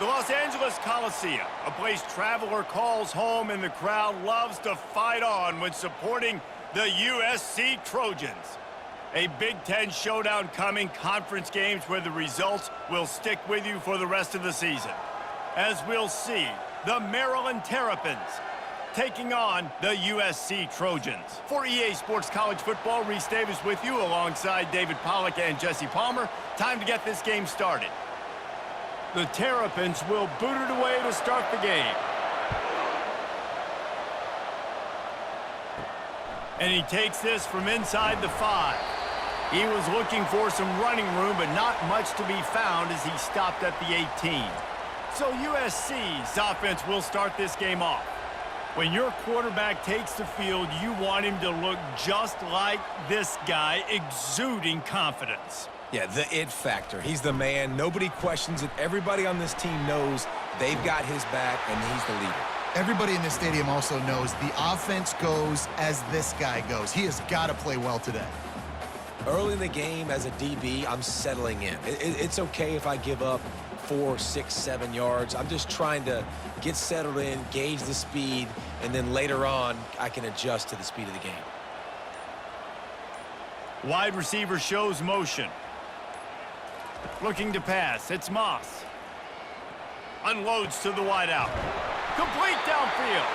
The Los Angeles Coliseum, a place traveler calls home and the crowd loves to fight on when supporting the USC Trojans. A Big Ten showdown coming, conference games where the results will stick with you for the rest of the season. As we'll see, the Maryland Terrapins taking on the USC Trojans. For EA Sports College Football, Reese Davis with you alongside David Pollack and Jesse Palmer. Time to get this game started. The Terrapins will boot it away to start the game. And he takes this from inside the 5. He was looking for some running room, but not much to be found as he stopped at the 18. So USC's offense will start this game off. When your quarterback takes the field, you want him to look just like this guy, exuding confidence. Yeah, the it factor. He's the man. Nobody questions it. Everybody on this team knows they've got his back, and he's the leader. Everybody in this stadium also knows the offense goes as this guy goes. He has got to play well today. Early in the game, as a DB, I'm settling in. It's okay if I give up 4, 6, 7 yards. I'm just trying to get settled in, gauge the speed, and then later on, I can adjust to the speed of the game. Wide receiver shows motion. Looking to pass. It's Moss. Unloads to the wideout. Complete downfield.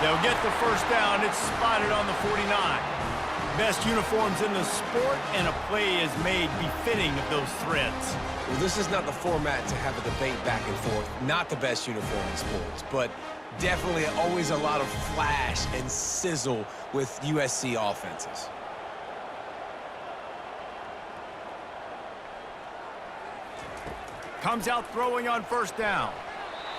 They'll get the first down. It's spotted on the 49. Best uniforms in the sport, and a play is made befitting of those threads. Well, this is not the format to have a debate back and forth. Not the best uniform in sports, but definitely always a lot of flash and sizzle with USC offenses. Comes out throwing on first down.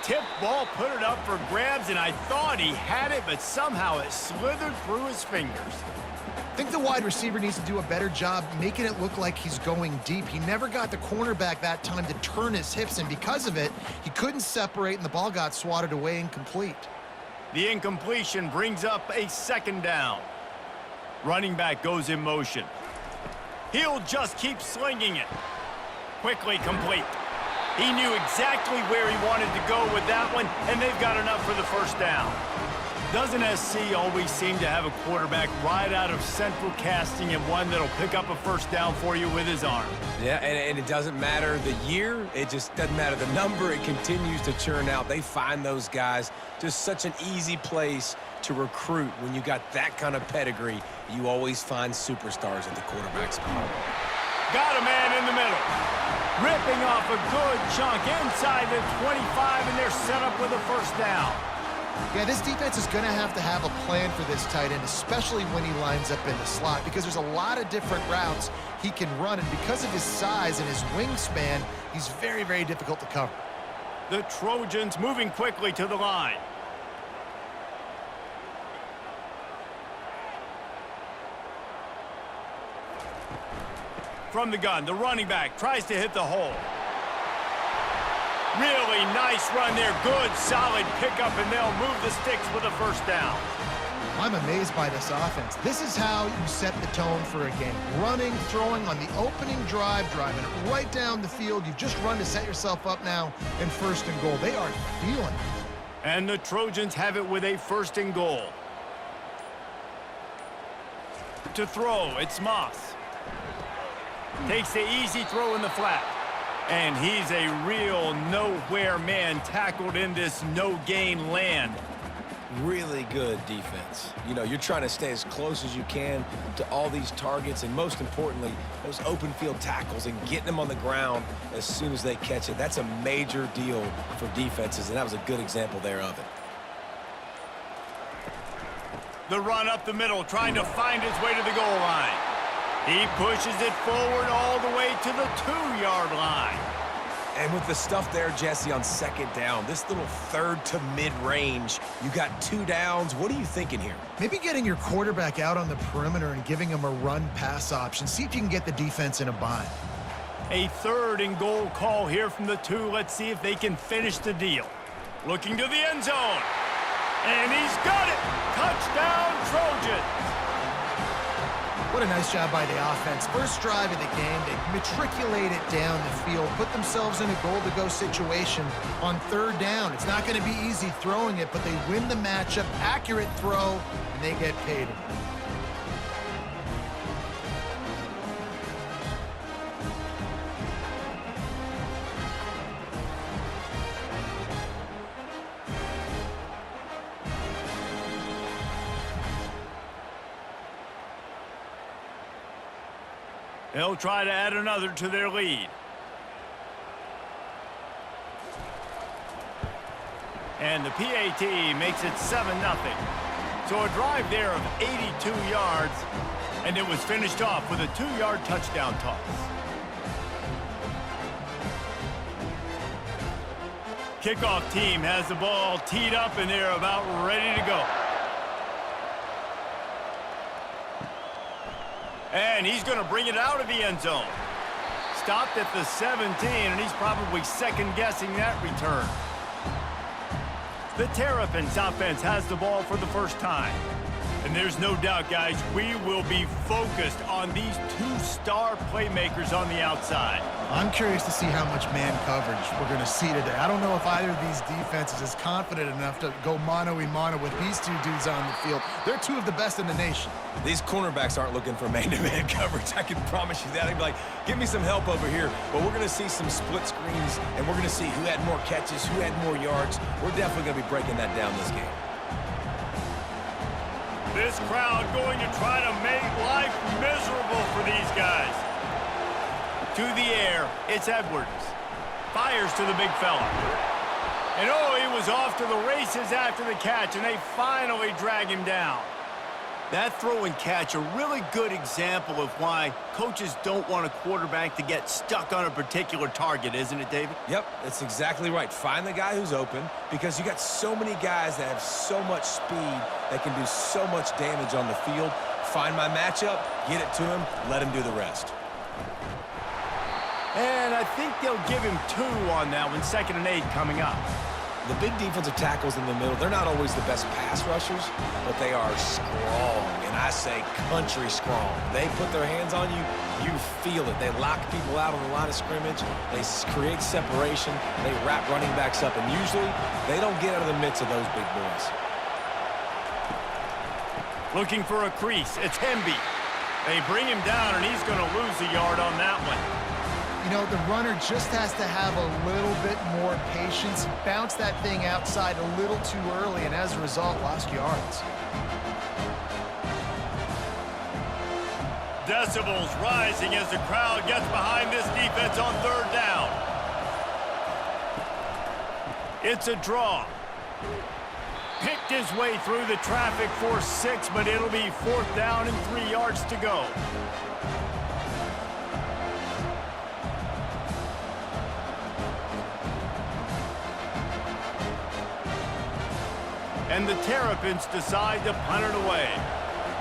Tip ball, put it up for grabs, and I thought he had it, but somehow it slithered through his fingers. I think the wide receiver needs to do a better job making it look like he's going deep. He never got the cornerback that time to turn his hips, and because of it, he couldn't separate, and the ball got swatted away incomplete. The incompletion brings up a second down. Running back goes in motion. He'll just keep slinging it. Quickly complete. He knew exactly where he wanted to go with that one, and they've got enough for the first down. Doesn't SC always seem to have a quarterback right out of central casting and one that'll pick up a first down for you with his arm? Yeah, and it doesn't matter the year. It just doesn't matter the number. It continues to churn out. They find those guys just such an easy place to recruit. When you got that kind of pedigree, you always find superstars at the quarterback spot. Got a man in the middle. Ripping off a good chunk inside the 25, and they're set up with a first down. Yeah, this defense is going to have a plan for this tight end, especially when he lines up in the slot, because there's a lot of different routes he can run, and because of his size and his wingspan, he's very, very difficult to cover. The Trojans moving quickly to the line. From the gun, the running back tries to hit the hole. Really nice run there. Good, solid pickup, and they'll move the sticks with a first down. I'm amazed by this offense. This is how you set the tone for a game. Running, throwing on the opening drive, driving it right down the field. You've just run to set yourself up now in first and goal. They are feeling it. And the Trojans have it with a first and goal. To throw, it's Moss. Takes the easy throw in the flat. And he's a real nowhere man tackled in this no-gain land. Really good defense. You know, you're trying to stay as close as you can to all these targets, and most importantly, those open field tackles and getting them on the ground as soon as they catch it. That's a major deal for defenses, and that was a good example there of it. The run up the middle, trying to find his way to the goal line. He pushes it forward all the way to the 2-yard line. And with the stuff there, Jesse, on second down, this little third to mid-range, you got 2 downs. What are you thinking here? Maybe getting your quarterback out on the perimeter and giving him a run-pass option. See if you can get the defense in a bind. A third and goal call here from the 2. Let's see if they can finish the deal. Looking to the end zone. And he's got it. Touchdown, Trojans. What a nice job by the offense. First drive of the game, they matriculate it down the field, put themselves in a goal-to-go situation on third down. It's not going to be easy throwing it, but they win the matchup, accurate throw, and they get paid. They'll try to add another to their lead. And the PAT makes it 7-0. So a drive there of 82 yards, and it was finished off with a 2-yard touchdown toss. Kickoff team has the ball teed up, and they're about ready to go. And he's going to bring it out of the end zone. Stopped at the 17, and he's probably second-guessing that return. The Terrapins offense has the ball for the first time. And there's no doubt, guys, we will be focused on these two star playmakers on the outside. I'm curious to see how much man coverage we're going to see today. I don't know if either of these defenses is confident enough to go mano-a-mano with these two dudes on the field. They're two of the best in the nation. These cornerbacks aren't looking for man-to-man coverage. I can promise you that. They'd be like, give me some help over here. But we're going to see some split screens, and we're going to see who had more catches, who had more yards. We're definitely going to be breaking that down this game. This crowd going to try to make life miserable for these guys. To the air, it's Edwards. Fires to the big fella. And oh, he was off to the races after the catch, and they finally drag him down. That throw and catch, a really good example of why coaches don't want a quarterback to get stuck on a particular target, isn't it, David? Yep, that's exactly right. Find the guy who's open, because you got so many guys that have so much speed that can do so much damage on the field. Find my matchup, get it to him, let him do the rest. And I think they'll give him 2 on that one, 2nd and 8 coming up. The big defensive tackles in the middle, they're not always the best pass rushers, but they are strong, and I say country strong. They put their hands on you, you feel it. They lock people out on the line of scrimmage. They create separation. They wrap running backs up, and usually they don't get out of the midst of those big boys. Looking for a crease. It's Hemby. They bring him down, and he's going to lose a yard on that one. You know, the runner just has to have a little bit more patience. Bounce that thing outside a little too early, and as a result, lost yards. Decibels rising as the crowd gets behind this defense on 3rd down. It's a draw. Picked his way through the traffic for 6, but it'll be 4th down and 3 yards to go. And the Terrapins decide to punt it away.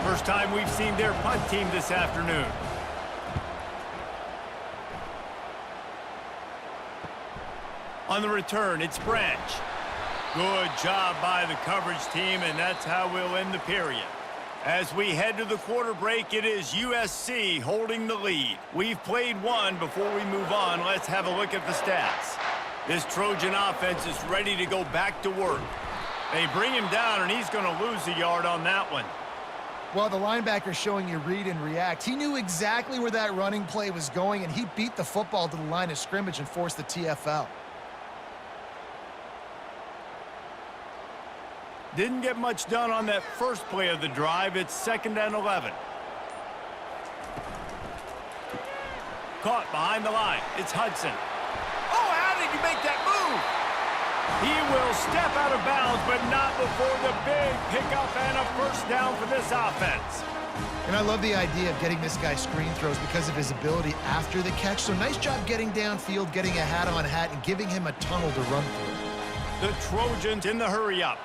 First time we've seen their punt team this afternoon. On the return, it's Branch. Good job by the coverage team, and that's how we'll end the period. As we head to the quarter break, it is USC holding the lead. We've played one. Before we move on, let's have a look at the stats. This Trojan offense is ready to go back to work. They bring him down, and he's going to lose a yard on that one. Well, the linebacker showing you read and react. He knew exactly where that running play was going, and he beat the football to the line of scrimmage and forced the TFL. Didn't get much done on that first play of the drive. It's 2nd and 11. Caught behind the line. It's Hudson. Oh, how did he make that move? He will step out of bounds, but not before the big pickup and a 1st down for this offense. And I love the idea of getting this guy screen throws because of his ability after the catch. So nice job getting downfield, getting a hat-on-hat, and giving him a tunnel to run through. The Trojans in the hurry-up.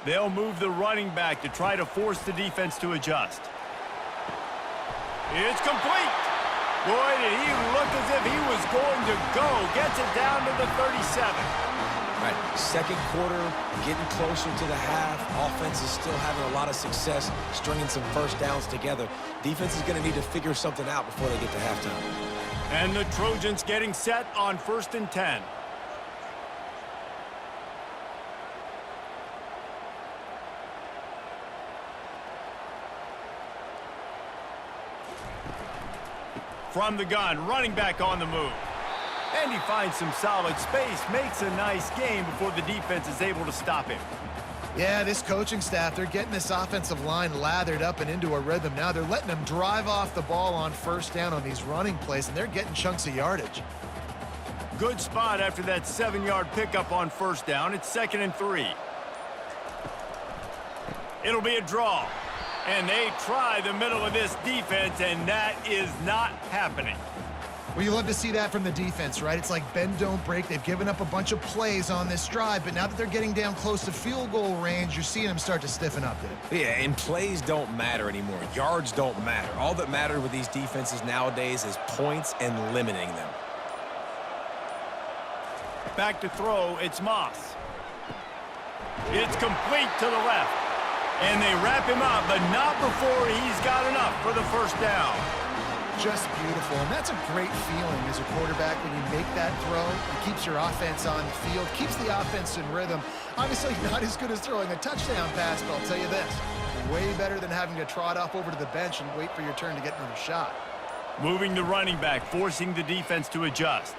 They'll move the running back to try to force the defense to adjust. It's complete. Boy, did he look as if he was going to go. Gets it down to the 37. Right, second quarter, getting closer to the half. Offense is still having a lot of success stringing some first downs together. Defense is going to need to figure something out before they get to halftime. And the Trojans getting set on 1st and 10. From the gun, running back on the move. And he finds some solid space, makes a nice gain before the defense is able to stop him. Yeah, this coaching staff, they're getting this offensive line lathered up and into a rhythm. Now they're letting them drive off the ball on first down on these running plays, and they're getting chunks of yardage. Good spot after that 7-yard pickup on first down. It's 2nd and 3. It'll be a draw. And they try the middle of this defense, and that is not happening. Well, you love to see that from the defense, right? It's like bend, don't break. They've given up a bunch of plays on this drive, but now that they're getting down close to field goal range, you're seeing them start to stiffen up there. Yeah, and plays don't matter anymore. Yards don't matter. All that matters with these defenses nowadays is points and limiting them. Back to throw, it's Moss. It's complete to the left. And they wrap him up, but not before he's got enough for the first down. Just beautiful, and that's a great feeling as a quarterback when you make that throw. It keeps your offense on the field, keeps the offense in rhythm. Obviously not as good as throwing a touchdown pass, but I'll tell you this, way better than having to trot off over to the bench and wait for your turn to get another shot. Moving the running back, forcing the defense to adjust.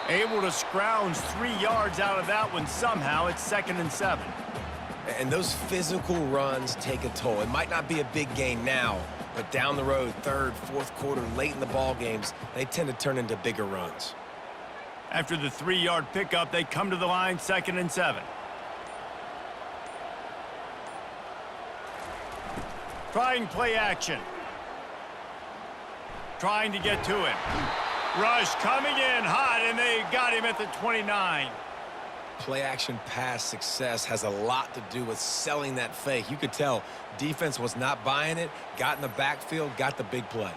Able to scrounge 3 yards out of that one somehow. It's 2nd and 7. And those physical runs take a toll. It might not be a big gain now, but down the road, 3rd, 4th quarter, late in the ball games, they tend to turn into bigger runs. After the 3-yard pickup, they come to the line, 2nd and 7. Trying play action. Trying to get to him. Rush coming in hot, and they got him at the 29. Play-action pass success has a lot to do with selling that fake. You could tell defense was not buying it, got in the backfield, got the big play.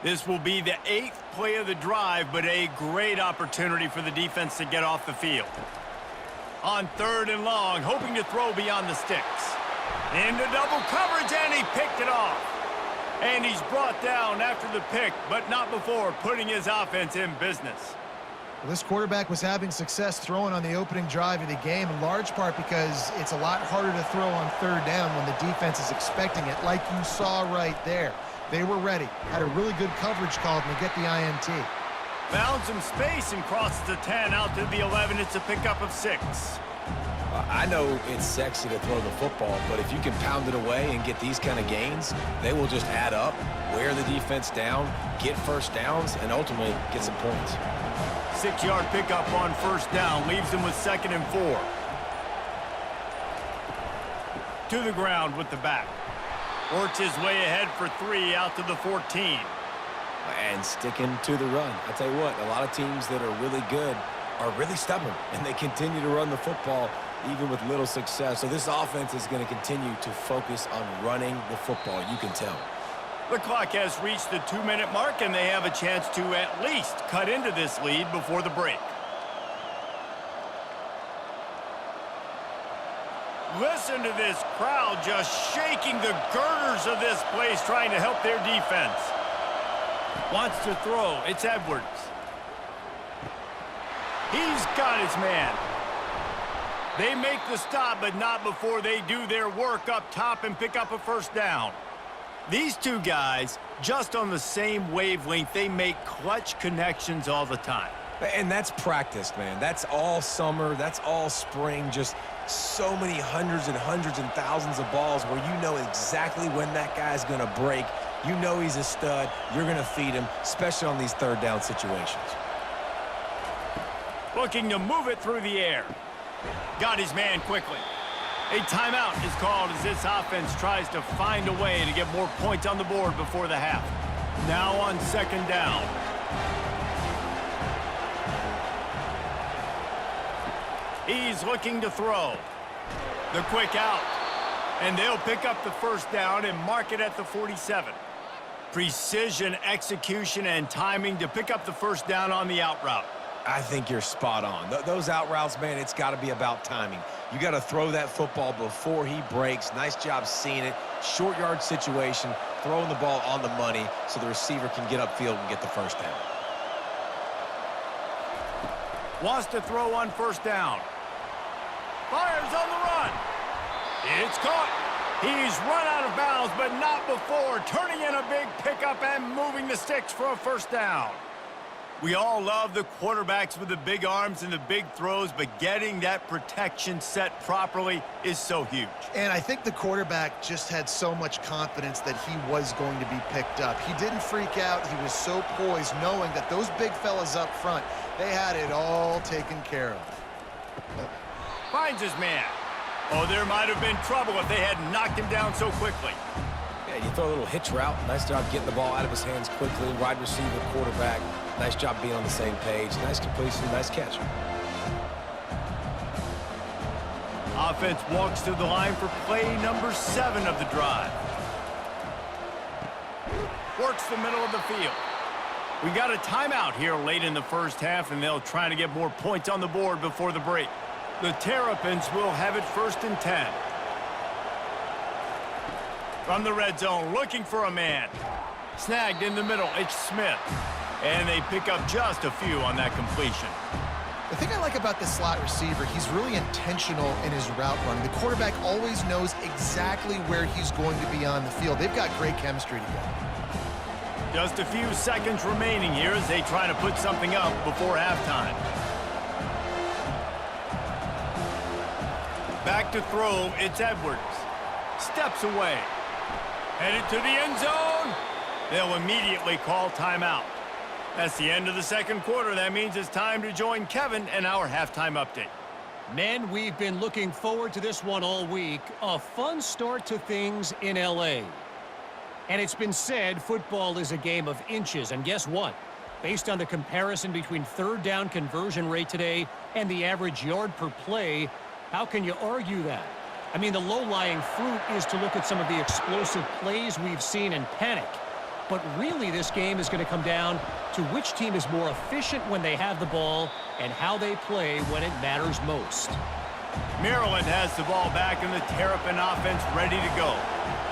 This will be the 8th play of the drive, but a great opportunity for the defense to get off the field. On 3rd and long, hoping to throw beyond the sticks. Into double coverage, and he picked it off. And he's brought down after the pick, but not before putting his offense in business. Well, this quarterback was having success throwing on the opening drive of the game, in large part because it's a lot harder to throw on 3rd down when the defense is expecting it, like you saw right there. They were ready, had a really good coverage call to get the INT. Found some space and crosses the 10 out to the 11. It's a pickup of 6. I know it's sexy to throw the football, but if you can pound it away and get these kind of gains, they will just add up, wear the defense down, get first downs, and ultimately get some points. 6-yard pickup on first down leaves them with 2nd and 4. To the ground with the back. Works his way ahead for 3 out to the 14. And sticking to the run. I'll tell you what, a lot of teams that are really good are really stubborn, and they continue to run the football even with little success. So this offense is going to continue to focus on running the football, you can tell. The clock has reached the 2-minute mark, and they have a chance to at least cut into this lead before the break. Listen to this crowd just shaking the girders of this place, trying to help their defense. Wants to throw. It's Edwards. He's got his man. They make the stop, but not before they do their work up top and pick up a first down. These two guys, just on the same wavelength, they make clutch connections all the time. And that's practice, man. That's all summer. That's all spring. Just so many hundreds and thousands of balls where you know exactly when that guy's going to break. You know he's a stud. You're going to feed him, especially on these 3rd down situations. Looking to move it through the air. Got his man quickly. A timeout is called as this offense tries to find a way to get more points on the board before the half. Now on 2nd down. He's looking to throw. The quick out. And they'll pick up the first down and mark it at the 47. Precision, execution, and timing to pick up the first down on the out route. I think you're spot on. Those out routes, man, it's got to be about timing. You got to throw that football before he breaks. Nice job seeing it. Short yard situation, throwing the ball on the money so the receiver can get upfield and get the first down. Wants to throw on first down. Fires on the run. It's caught. He's run out of bounds, but not before turning in a big pickup and moving the sticks for a first down. We all love the quarterbacks with the big arms and the big throws, but getting that protection set properly is so huge. And I think the quarterback just had so much confidence that he was going to be picked up. He didn't freak out. He was so poised, knowing that those big fellas up front, they had it all taken care of. Finds his man. Oh, there might have been trouble if they had knocked him down so quickly. Yeah, you throw a little hitch route. Nice job getting the ball out of his hands quickly. Wide receiver, quarterback. Nice job being on the same page. Nice completion, nice catch. Offense walks to the line for play number 7 of the drive. Works the middle of the field. We got a timeout here late in the first half, and they'll try to get more points on the board before the break. The Terrapins will have it 1st and 10. From the red zone, looking for a man. Snagged in the middle, it's Smith. And they pick up just a few on that completion. The thing I like about this slot receiver, he's really intentional in his route running. The quarterback always knows exactly where he's going to be on the field. They've got great chemistry together. Just a few seconds remaining here as they try to put something up before halftime. Back to throw, it's Edwards. Steps away. Headed to the end zone. They'll immediately call timeout. That's the end of the second quarter. That means it's time to join Kevin and our halftime update. Men, we've been looking forward to this one all week. A fun start to things in L.A. And it's been said football is a game of inches. And guess what? Based on the comparison between third down conversion rate today and the average yard per play, how can you argue that? I mean, the low-lying fruit is to look at some of the explosive plays we've seen and panic. But really, this game is going to come down to which team is more efficient when they have the ball and how they play when it matters most. Maryland has the ball back and the Terrapin offense ready to go.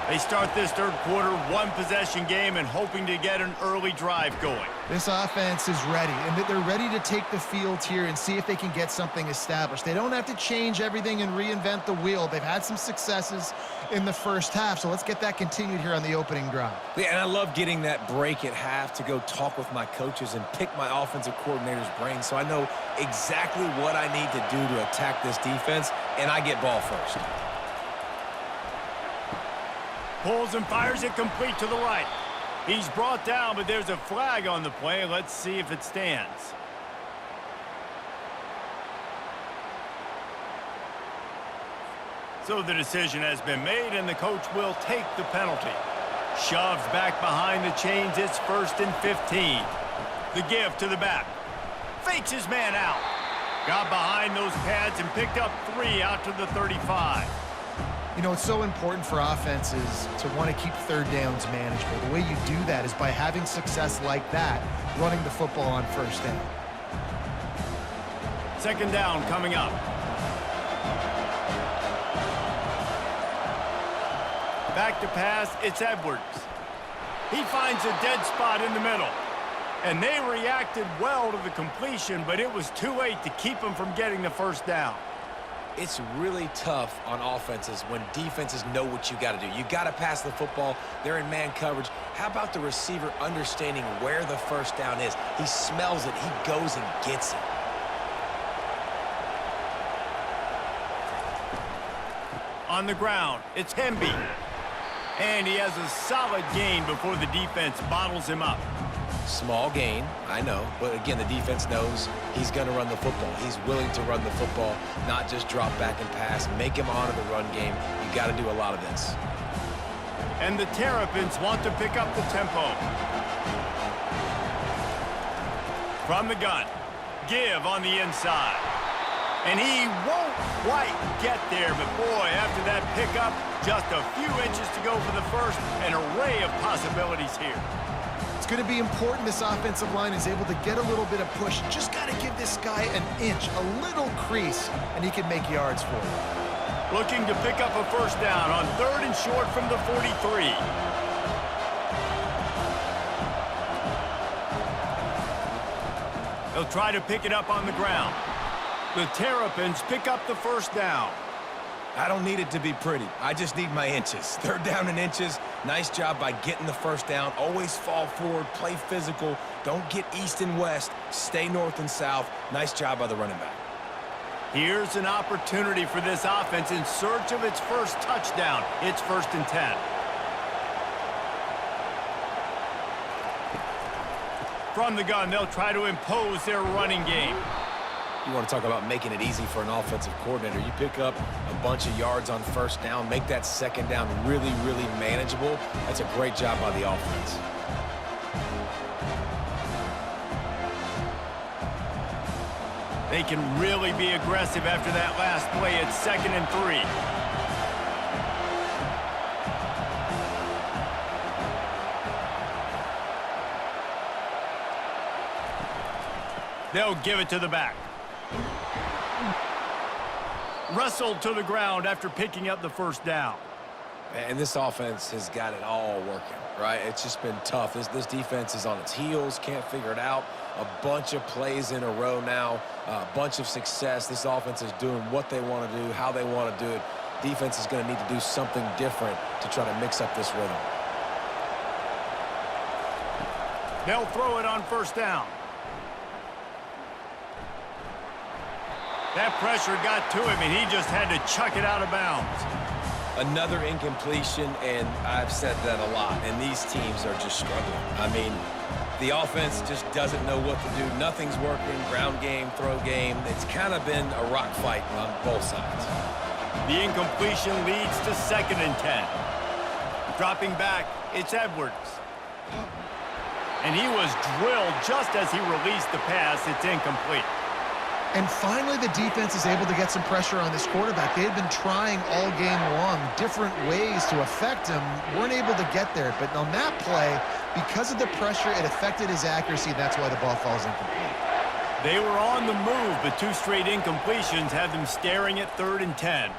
They start this third quarter one-possession game and hoping to get an early drive going. This offense is ready, and they're ready to take the field here and see if they can get something established. They don't have to change everything and reinvent the wheel. They've had some successes in the first half, so let's get that continued here on the opening drive. Yeah, and I love getting that break at half to go talk with my coaches and pick my offensive coordinator's brain so I know exactly what I need to do to attack this defense, and I get ball first. Pulls and fires it complete to the right. He's brought down, but there's a flag on the play. Let's see if it stands. So the decision has been made, and the coach will take the penalty. Shoves back behind the chains. It's 1st and 15. The give to the back. Fakes his man out. Got behind those pads and picked up 3 out to the 35. You know, it's so important for offenses to want to keep third downs manageable. The way you do that is by having success like that, running the football on first down. Second down coming up. Back to pass, it's Edwards. He finds a dead spot in the middle. And they reacted well to the completion, but it was too late to keep them from getting the first down. It's really tough on offenses when defenses know what you got to do. You got to pass the football. They're in man coverage. How about the receiver understanding where the first down is? He smells it. He goes and gets it. On the ground, it's Hemby. And he has a solid gain before the defense bottles him up. Small gain, I know, but again, the defense knows he's going to run the football. He's willing to run the football, not just drop back and pass, make him honor the run game. You got to do a lot of this. And the Terrapins want to pick up the tempo. From the gun, give on the inside. And he won't quite get there, but boy, after that pickup, just a few inches to go for the first. An array of possibilities here. It's going to be important this offensive line is able to get a little bit of push. Just got to give this guy an inch, a little crease, and he can make yards for it. Looking to pick up a first down on 3rd and short from the 43. They'll try to pick it up on the ground. The Terrapins pick up the first down. I don't need it to be pretty. I just need my inches. 3rd down and inches. Nice job by getting the first down. Always fall forward, play physical. Don't get east and west. Stay north and south. Nice job by the running back. Here's an opportunity for this offense in search of its first touchdown. It's 1st and 10. From the gun, they'll try to impose their running game. You want to talk about making it easy for an offensive coordinator. You pick up a bunch of yards on first down, make that second down really, really manageable. That's a great job by the offense. They can really be aggressive after that last play. It's 2nd and 3. They'll give it to the back. Wrestled to the ground after picking up the first down. And this offense has got it all working, right? It's just been tough. This defense is on its heels, can't figure it out. A bunch of plays in a row now, a bunch of success. This offense is doing what they want to do, how they want to do it. Defense is going to need to do something different to try to mix up this rhythm. They'll throw it on first down. That pressure got to him, and he just had to chuck it out of bounds. Another incompletion, and I've said that a lot, and these teams are just struggling. I mean, the offense just doesn't know what to do. Nothing's working, ground game, throw game. It's kind of been a rock fight on both sides. The incompletion leads to 2nd and 10. Dropping back, it's Edwards. And he was drilled just as he released the pass. It's incomplete. And finally, the defense is able to get some pressure on this quarterback. They had been trying all game long different ways to affect him, weren't able to get there. But on that play, because of the pressure, it affected his accuracy. That's why the ball falls incomplete. They were on the move, but 2 straight incompletions had them staring at 3rd and 10.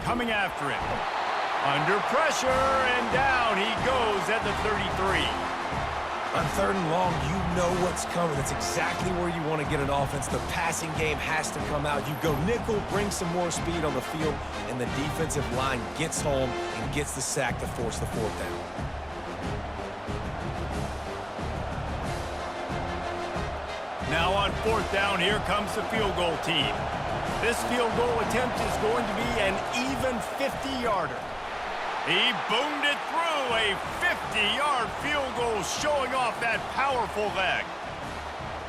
Coming after him. Under pressure, and down he goes at the 33. On 3rd and long, you know what's coming. That's exactly where you want to get an offense. The passing game has to come out. You go nickel, bring some more speed on the field, and the defensive line gets home and gets the sack to force the 4th down. Now on 4th down, here comes the field goal team. This field goal attempt is going to be an even 50-yarder. He boomed it through, a 50-yard field goal showing off that powerful leg.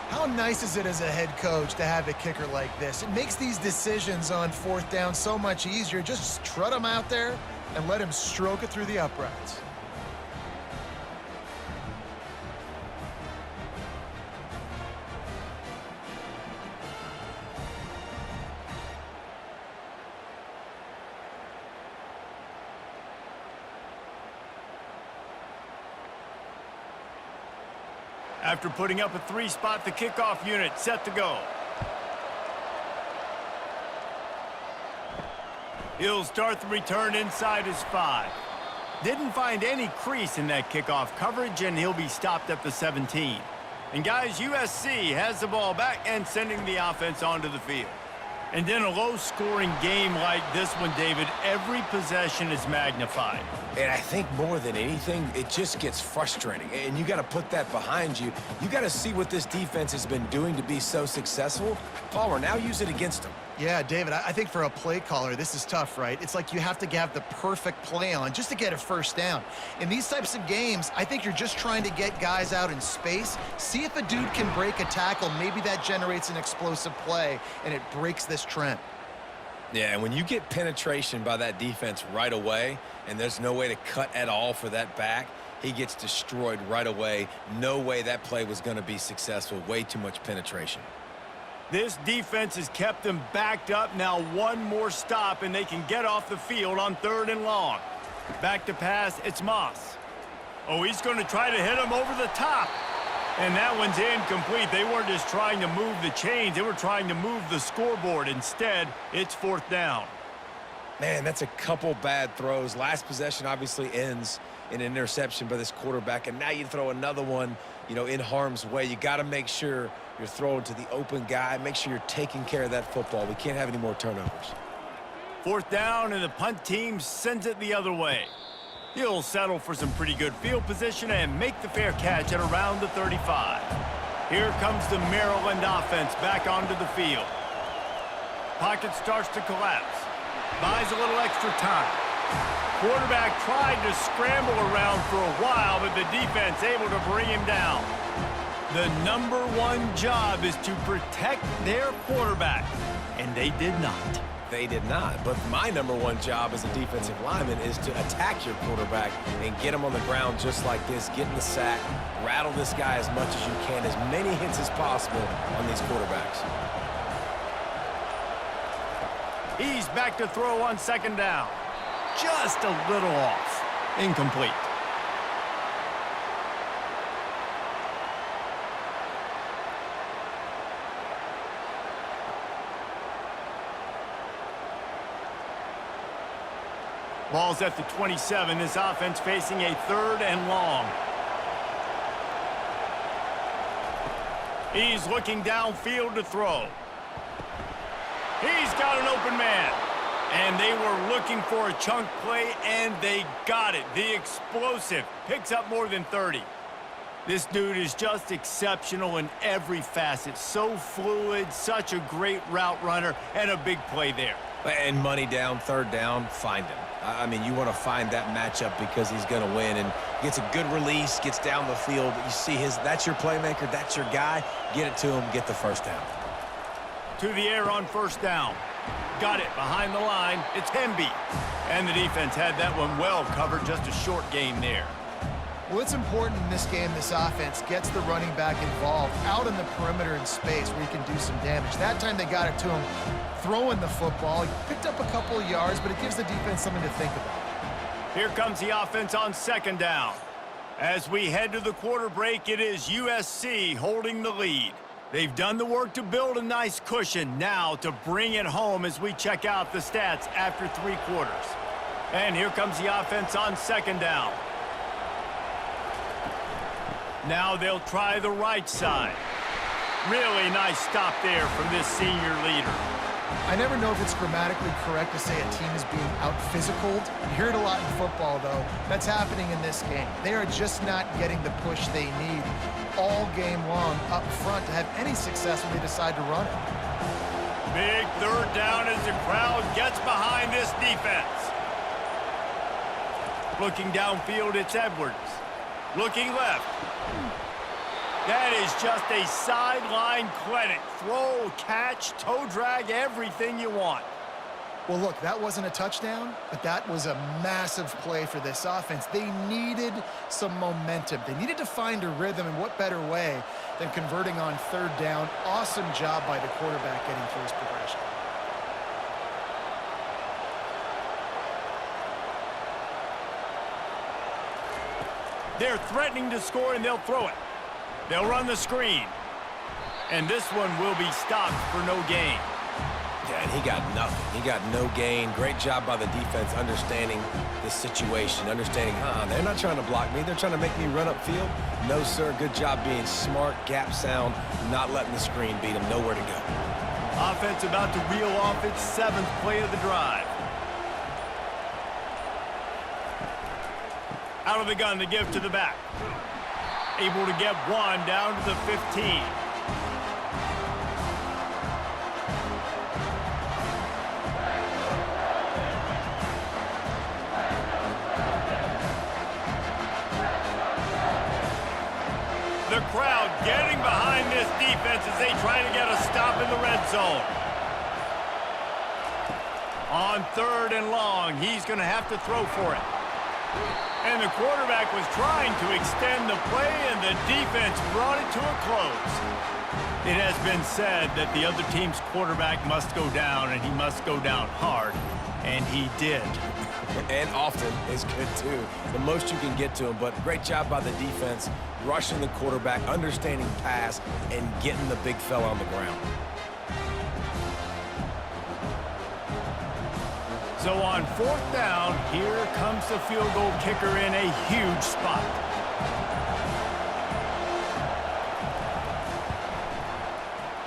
How nice is it as a head coach to have a kicker like this? It makes these decisions on 4th down so much easier. Just trot him out there and let him stroke it through the uprights. After putting up a 3-spot, the kickoff unit set to go. He'll start the return inside his 5. Didn't find any crease in that kickoff coverage, and he'll be stopped at the 17. And guys, USC has the ball back and sending the offense onto the field. And in a low-scoring game like this one, David, every possession is magnified. And I think more than anything, it just gets frustrating. And you got to put that behind you. You got to see what this defense has been doing to be so successful. Palmer, now use it against them. Yeah, David, I think for a play caller, this is tough, right? It's like you have to have the perfect play on just to get a first down. In these types of games, I think you're just trying to get guys out in space, see if a dude can break a tackle. Maybe that generates an explosive play, and it breaks this trend. Yeah, and when you get penetration by that defense right away, and there's no way to cut at all for that back, he gets destroyed right away. No way that play was going to be successful. Way too much penetration. This defense has kept them backed up. Now one more stop, and they can get off the field on 3rd and long. Back to pass, it's Moss. Oh, he's going to try to hit him over the top. And that one's incomplete. They weren't just trying to move the chains. They were trying to move the scoreboard. Instead, it's 4th down. Man, that's a couple bad throws. Last possession obviously ends in an interception by this quarterback, and now you throw another one, in harm's way. You got to make sure you're throwing to the open guy. Make sure you're taking care of that football. We can't have any more turnovers. 4th down, and the punt team sends it the other way. He'll settle for some pretty good field position and make the fair catch at around the 35. Here comes the Maryland offense back onto the field. Pocket starts to collapse. Buys a little extra time. Quarterback tried to scramble around for a while, but the defense able to bring him down. The #1 job is to protect their quarterback, and they did not. They did not, but my #1 job as a defensive lineman is to attack your quarterback and get him on the ground just like this, get in the sack, rattle this guy as much as you can, as many hits as possible on these quarterbacks. He's back to throw on 2nd down. Just a little off. Incomplete. Ball's at the 27. This offense facing a 3rd and long. He's looking downfield to throw. He's got an open man. And they were looking for a chunk play, and they got it. The explosive picks up more than 30. This dude is just exceptional in every facet. So fluid, such a great route runner, and a big play there. And money down, 3rd down, find him. I mean, you want to find that matchup because he's going to win, and gets a good release, gets down the field. You see that's your playmaker, that's your guy. Get it to him, get the 1st down. To the air on 1st down. Got it behind the line. It's Hemby. And the defense had that one well covered. Just a short gain there. Well, it's important in this game this offense gets the running back involved out in the perimeter in space where he can do some damage. That time they got it to him throwing the football. He picked up a couple of yards, but it gives the defense something to think about. Here comes the offense on 2nd down. As we head to the quarter break, it is USC holding the lead. They've done the work to build a nice cushion. Now to bring it home as we check out the stats after 3 quarters. And here comes the offense on 2nd down. Now they'll try the right side. Really nice stop there from this senior leader. I never know if it's grammatically correct to say a team is being out-physicaled. You hear it a lot in football, though. That's happening in this game. They are just not getting the push they need all game long up front to have any success when they decide to run it. Big 3rd down as the crowd gets behind this defense. Looking downfield, it's Edwards. Looking left. That is just a sideline clinic. Throw, catch, toe drag, everything you want. Well, look, that wasn't a touchdown, but that was a massive play for this offense. They needed some momentum. They needed to find a rhythm, and what better way than converting on 3rd down. Awesome job by the quarterback getting through his progression. They're threatening to score, and they'll throw it. They'll run the screen. And this one will be stopped for no gain. Yeah, and he got nothing. He got no gain. Great job by the defense understanding the situation, understanding, they're not trying to block me. They're trying to make me run upfield. No, sir. Good job being smart, gap sound, not letting the screen beat him. Nowhere to go. Offense about to reel off its 7th play of the drive. Out of the gun to give to the back. Able to get one down to the 15. The crowd getting behind this defense as they try to get a stop in the red zone. On 3rd and long, he's going to have to throw for it. And the quarterback was trying to extend the play, and the defense brought it to a close. It has been said that the other team's quarterback must go down, and he must go down hard, and he did. And often is good, too. The most you can get to him, but great job by the defense, rushing the quarterback, understanding pass, and getting the big fella on the ground. So on 4th down, here comes the field goal kicker in a huge spot.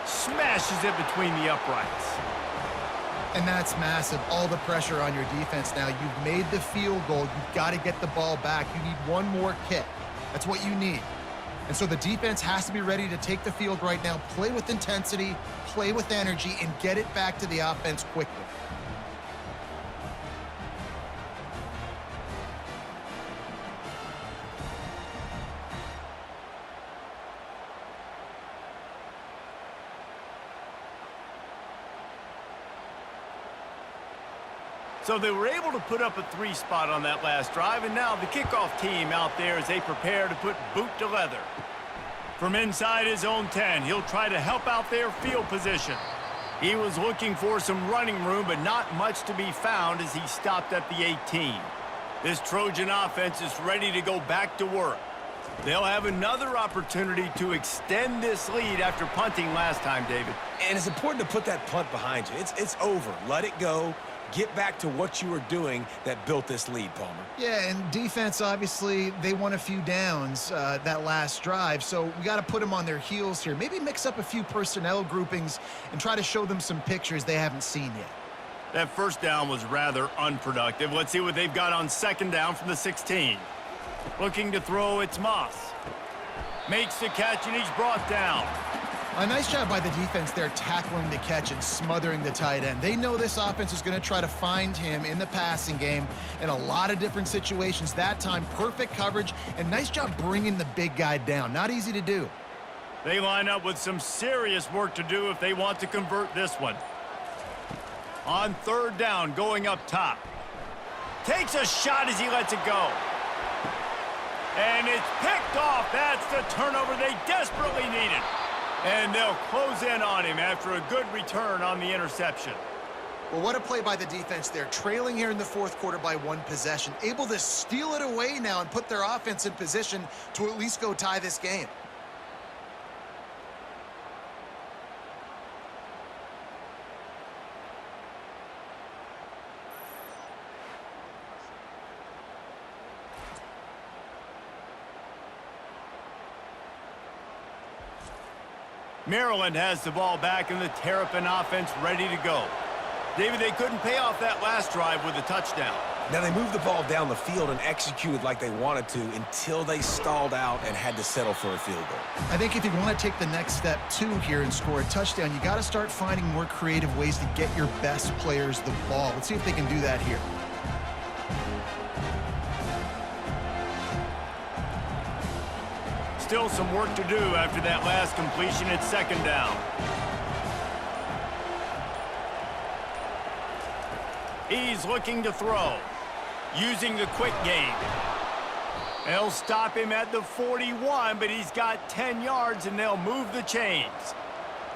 Smashes it between the uprights. And that's massive. All the pressure on your defense now. You've made the field goal. You've got to get the ball back. You need one more kick. That's what you need. And so the defense has to be ready to take the field right now, play with intensity, play with energy, and get it back to the offense quickly. So they were able to put up a 3 spot on that last drive, and now the kickoff team out there as they prepare to put boot to leather. From inside his own 10, he'll try to help out their field position. He was looking for some running room, but not much to be found as he stopped at the 18. This Trojan offense is ready to go back to work. They'll have another opportunity to extend this lead after punting last time, David. And it's important to put that punt behind you. It's over. Let it go. Get back to what you were doing that built this lead, Palmer. Yeah, and defense, obviously, they won a few downs that last drive, so we got to put them on their heels here. Maybe mix up a few personnel groupings and try to show them some pictures they haven't seen yet. That first down was rather unproductive. Let's see what they've got on 2nd down from the 16. Looking to throw, it's Moss. Makes the catch, and he's brought down. A nice job by the defense there, tackling the catch and smothering the tight end. They know this offense is going to try to find him in the passing game in a lot of different situations. That time, perfect coverage, and nice job bringing the big guy down. Not easy to do. They line up with some serious work to do if they want to convert this one. On 3rd down, going up top. Takes a shot as he lets it go. And it's picked off. That's the turnover they desperately needed. And they'll close in on him after a good return on the interception. Well, what a play by the defense there. Trailing here in the 4th quarter by 1 possession. Able to steal it away now and put their offense in position to at least go tie this game. Maryland has the ball back and the Terrapin offense ready to go. David, they couldn't pay off that last drive with a touchdown. Now, they moved the ball down the field and executed like they wanted to until they stalled out and had to settle for a field goal. I think if you want to take the next step, too, here and score a touchdown, you got to start finding more creative ways to get your best players the ball. Let's see if they can do that here. Still some work to do after that last completion at 2nd down. He's looking to throw, using the quick game. They'll stop him at the 41, but he's got 10 yards, and they'll move the chains.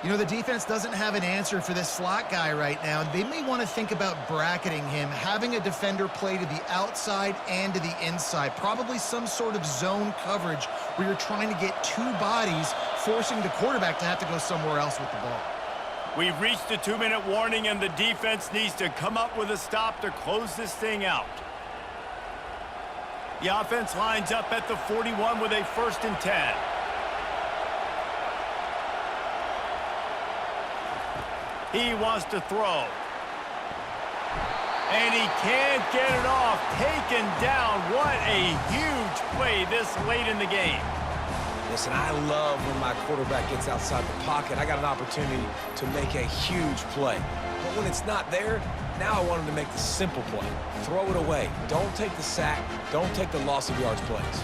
You know, the defense doesn't have an answer for this slot guy right now. They may want to think about bracketing him, having a defender play to the outside and to the inside. Probably some sort of zone coverage where you're trying to get 2 bodies, forcing the quarterback to have to go somewhere else with the ball. We've reached the 2-minute warning, and the defense needs to come up with a stop to close this thing out. The offense lines up at the 41 with a 1st and 10. He wants to throw. And he can't get it off. Taken down. What a huge play this late in the game. Listen, I love when my quarterback gets outside the pocket. I got an opportunity to make a huge play. But when it's not there, now I want him to make the simple play. Throw it away. Don't take the sack. Don't take the loss of yards plays.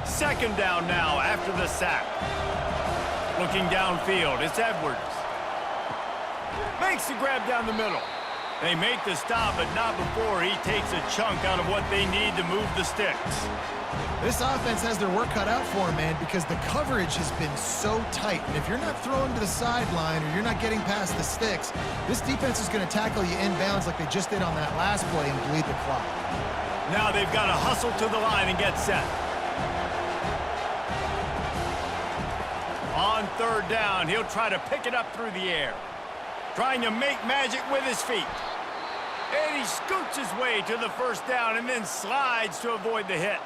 Second down now after the sack. Looking downfield, it's Edwards. Makes the grab down the middle. They make the stop, but not before he takes a chunk out of what they need to move the sticks. This offense has their work cut out for them, man, because the coverage has been so tight. And if you're not throwing to the sideline or you're not getting past the sticks, this defense is going to tackle you inbounds like they just did on that last play and bleed the clock. Now they've got to hustle to the line and get set. On third down, he'll try to pick it up through the air. Trying to make magic with his feet. And he scoots his way to the first down and then slides to avoid the hit.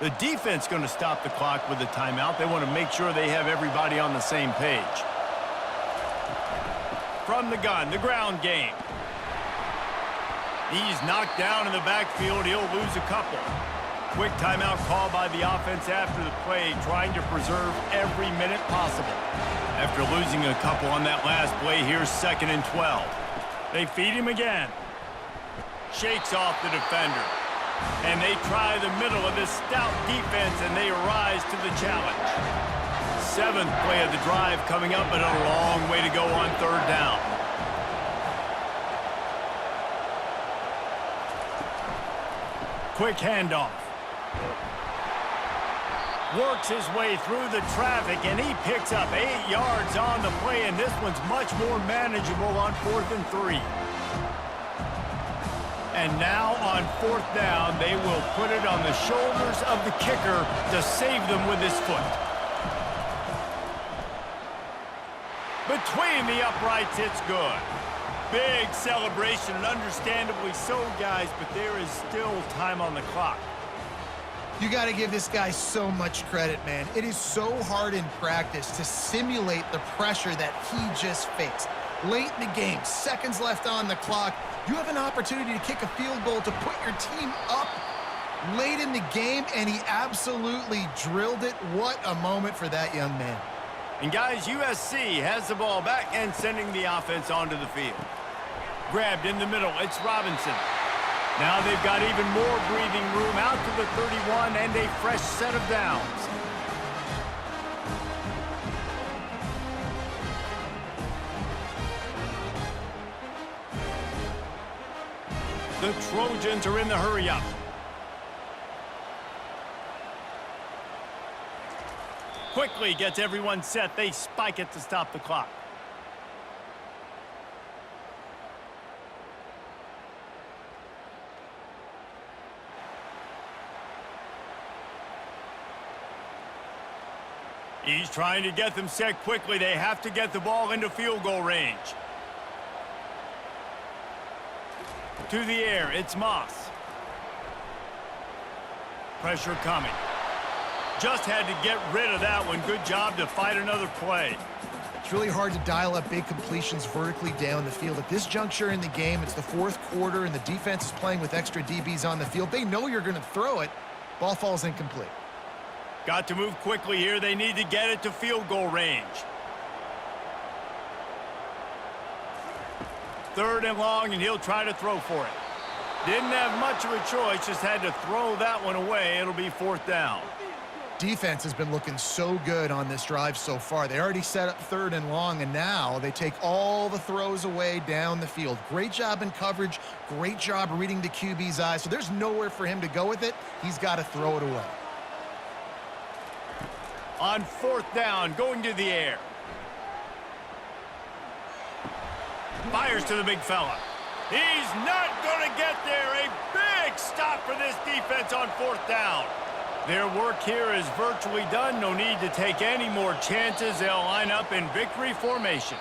The defense going to stop the clock with a timeout. They want to make sure they have everybody on the same page. From the gun, the ground game. He's knocked down in the backfield. He'll lose a couple. Quick timeout call by the offense after the play, trying to preserve every minute possible. After losing a couple on that last play, here's 2nd and 12. They feed him again. Shakes off the defender. And they try the middle of this stout defense, and they rise to the challenge. 7th play of the drive coming up, but a long way to go on third down. Quick handoff. Works his way through the traffic, and he picks up 8 yards on the play, and this one's much more manageable on 4th and 3. And now on 4th down, they will put it on the shoulders of the kicker to save them with his foot. Between the uprights, it's good. Big celebration, and understandably so, guys, but there is still time on the clock. You got to give this guy so much credit, man. It is so hard in practice to simulate the pressure that he just faced. Late in the game, seconds left on the clock, you have an opportunity to kick a field goal to put your team up late in the game, and he absolutely drilled it. What a moment for that young man. And guys, USC has the ball back and sending the offense onto the field. Grabbed in the middle, it's Robinson. Now they've got even more breathing room out to the 31 and a fresh set of downs. The Trojans are in the hurry-up. Quickly gets everyone set. They spike it to stop the clock. He's trying to get them set quickly. They have to get the ball into field goal range. To the air, it's Moss. Pressure coming. Just had to get rid of that one. Good job to fight another play. It's really hard to dial up big completions vertically down the field. At this juncture in the game, it's the 4th quarter, and the defense is playing with extra DBs on the field. They know you're going to throw it. Ball falls incomplete. Got to move quickly here. They need to get it to field goal range. 3rd and long, and he'll try to throw for it. Didn't have much of a choice, just had to throw that one away. It'll be 4th down. Defense has been looking so good on this drive so far. They already set up 3rd and long, and now they take all the throws away down the field. Great job in coverage. Great job reading the QB's eyes. So there's nowhere for him to go with it. He's got to throw it away. On 4th down, going to the air. Fires to the big fella. He's not going to get there. A big stop for this defense on 4th down. Their work here is virtually done. No need to take any more chances. They'll line up in victory formation.